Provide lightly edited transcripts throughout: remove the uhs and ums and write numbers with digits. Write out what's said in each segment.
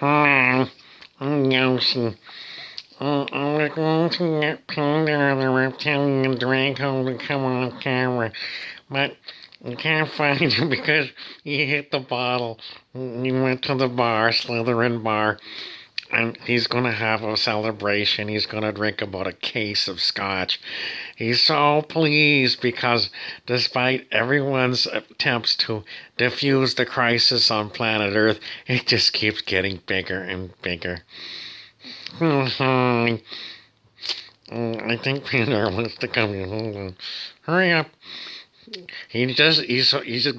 Hello, Yoshi. We're going to get Panda the reptilian and Draco to come on camera, but you can't find him because he hit the bottle. He went to the bar, Slytherin bar, and he's going to have a celebration. He's going to drink about a case of scotch. He's so pleased because despite everyone's attempts to defuse the crisis on planet Earth, it just keeps getting bigger and bigger. I think Peter wants to come in. Hurry up. He's just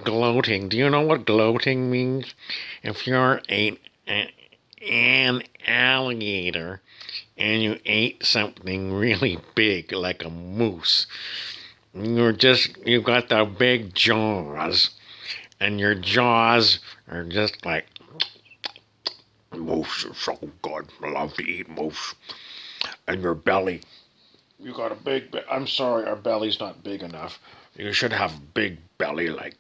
gloating. Do you know what gloating means? If you're an alligator and you ate something really big like a moose, you've got the big jaws, and your jaws are just like, moose is so good. I love to eat moose. And your belly, you got a big, I'm sorry, our belly's not big enough. You should have a big belly like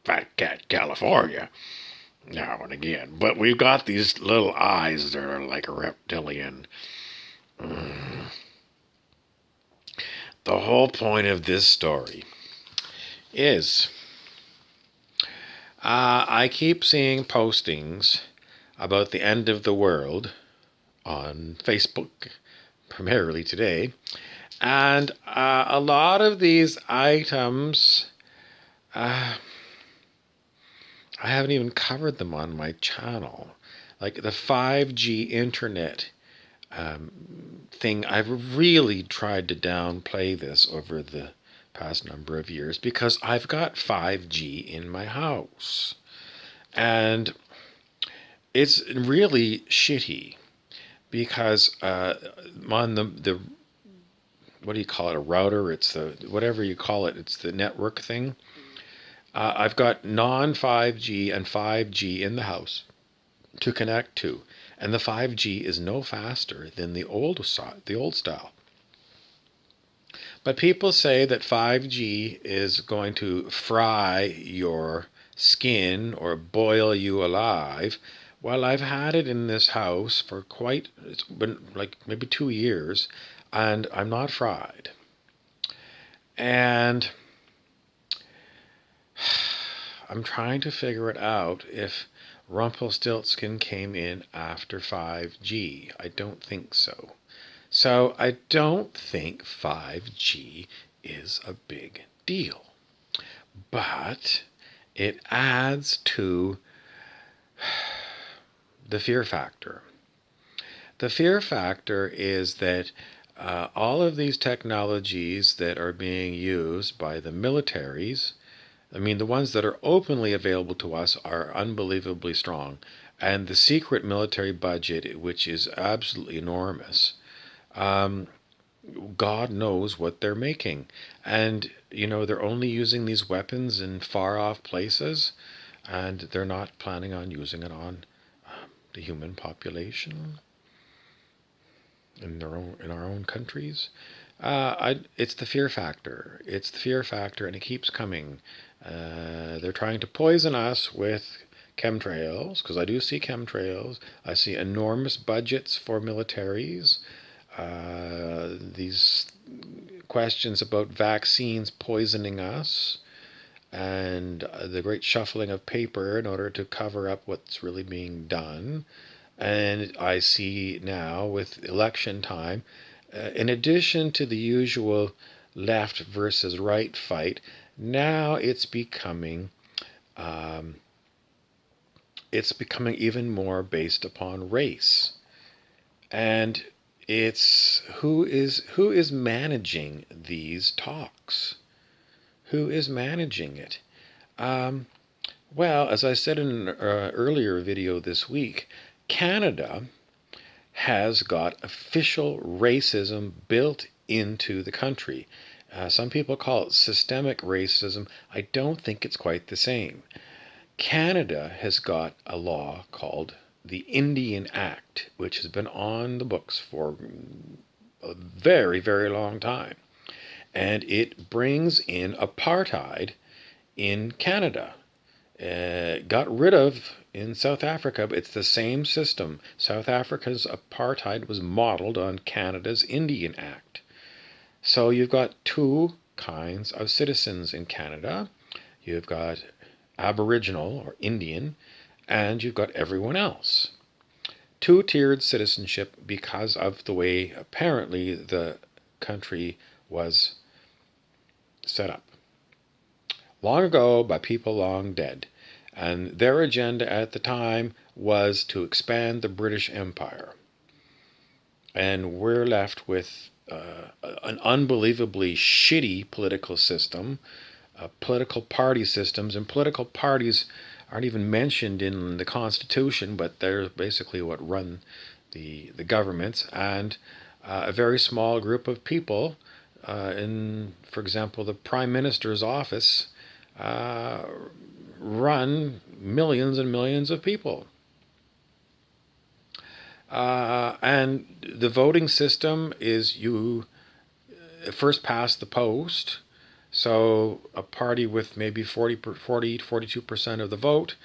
Fat Cat California now and again. But we've got these little eyes that are like a reptilian. The whole point of this story is I keep seeing postings about the end of the world on Facebook, primarily today. And a lot of these items, I haven't even covered them on my channel. Like the 5G internet thing, I've really tried to downplay this over the past number of years because I've got 5G in my house. And it's really shitty because on the what do you call it, a router? It's the, whatever you call it, it's the network thing. I've got non-5G and 5G in the house to connect to. And the 5G is no faster than the old style. But people say that 5G is going to fry your skin or boil you alive. Well, I've had it in this house for it's been like maybe 2 years, and I'm not fried. And I'm trying to figure it out if Rumpelstiltskin came in after 5G. I don't think so. So I don't think 5G is a big deal. But it adds to the fear factor. The fear factor is that all of these technologies that are being used by the militaries, I mean, the ones that are openly available to us are unbelievably strong. And the secret military budget, which is absolutely enormous, God knows what they're making. And, they're only using these weapons in far-off places, and they're not planning on using it on the human population in our own countries. It's the fear factor. It's the fear factor, and it keeps coming. They're trying to poison us with chemtrails, because I do see chemtrails. I see enormous budgets for militaries. These questions about vaccines poisoning us, and the great shuffling of paper in order to cover up what's really being done. And I see now with election time, in addition to the usual left versus right fight, now it's becoming even more based upon race. And it's who is managing these talks? Who is managing it? Well, as I said in an earlier video this week, Canada has got official racism built into the country. Some people call it systemic racism. I don't think it's quite the same. Canada has got a law called the Indian Act, which has been on the books for a very, very long time. And it brings in apartheid in Canada. Got rid of in South Africa, but it's the same system. South Africa's apartheid was modeled on Canada's Indian Act. So you've got two kinds of citizens in Canada. You've got Aboriginal or Indian, and you've got everyone else. Two-tiered citizenship because of the way apparently the country was set up. Long ago by people long dead. And their agenda at the time was to expand the British Empire. And we're left with an unbelievably shitty political system, political party systems, and political parties aren't even mentioned in the Constitution, but they're basically what run the governments, and a very small group of people in, for example, the Prime Minister's office run millions and millions of people. And the voting system is you first past the post. So a party with maybe 42% of the vote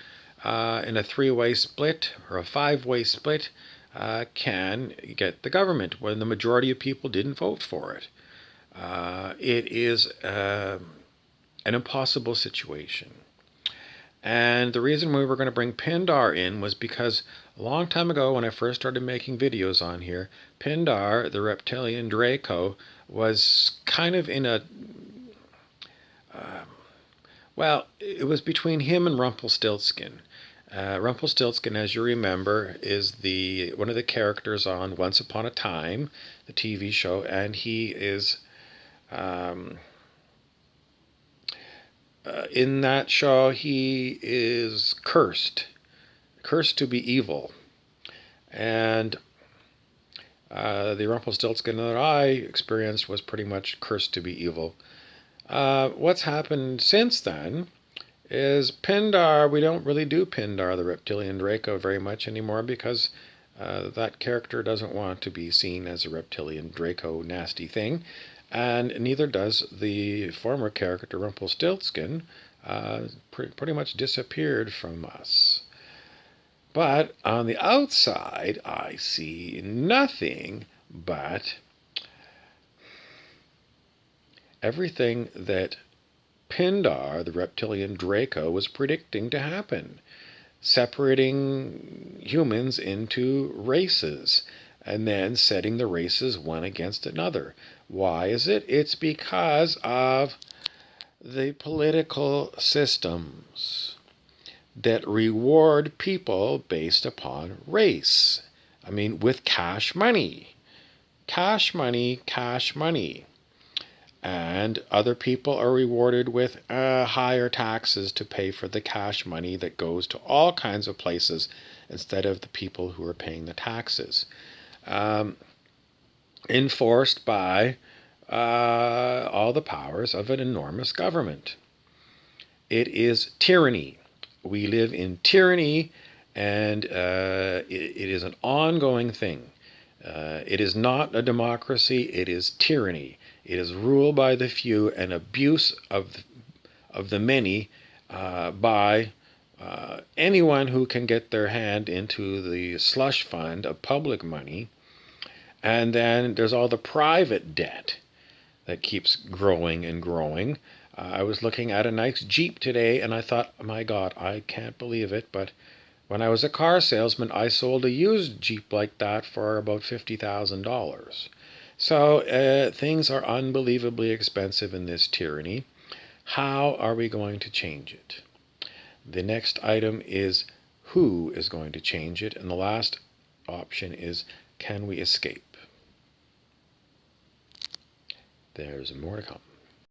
in a three-way split or a five-way split can get the government when the majority of people didn't vote for it. It is an impossible situation. And the reason we were going to bring Pindar in was because a long time ago when I first started making videos on here, Pindar, the reptilian Draco, was kind of in a... well, it was between him and Rumpelstiltskin. Rumpelstiltskin, as you remember, is one of the characters on Once Upon a Time, the TV show, and he is... in that show, he is cursed to be evil. And the Rumpelstiltskin that I experienced was pretty much cursed to be evil. What's happened since then is Pindar, we don't really do Pindar, the reptilian Draco, very much anymore because that character doesn't want to be seen as a reptilian Draco nasty thing. And neither does the former character Rumpelstiltskin, pretty much disappeared from us. But on the outside, I see nothing but everything that Pindar, the reptilian Draco, was predicting to happen. Separating humans into races and then setting the races one against another. Why is it? It's because of the political systems that reward people based upon race. I mean, with cash money. Cash money, cash money. And other people are rewarded with higher taxes to pay for the cash money that goes to all kinds of places instead of the people who are paying the taxes. Enforced by all the powers of an enormous government. It is tyranny. We live in tyranny, and it is an ongoing thing. It is not a democracy, it is tyranny. It is rule by the few and abuse of the many by anyone who can get their hand into the slush fund of public money. And then there's all the private debt that keeps growing and growing. I was looking at a nice Jeep today and I thought, oh my God, I can't believe it. But when I was a car salesman, I sold a used Jeep like that for about $50,000. So things are unbelievably expensive in this tyranny. How are we going to change it? The next item is who is going to change it? And the last option is, can we escape? There's more to come.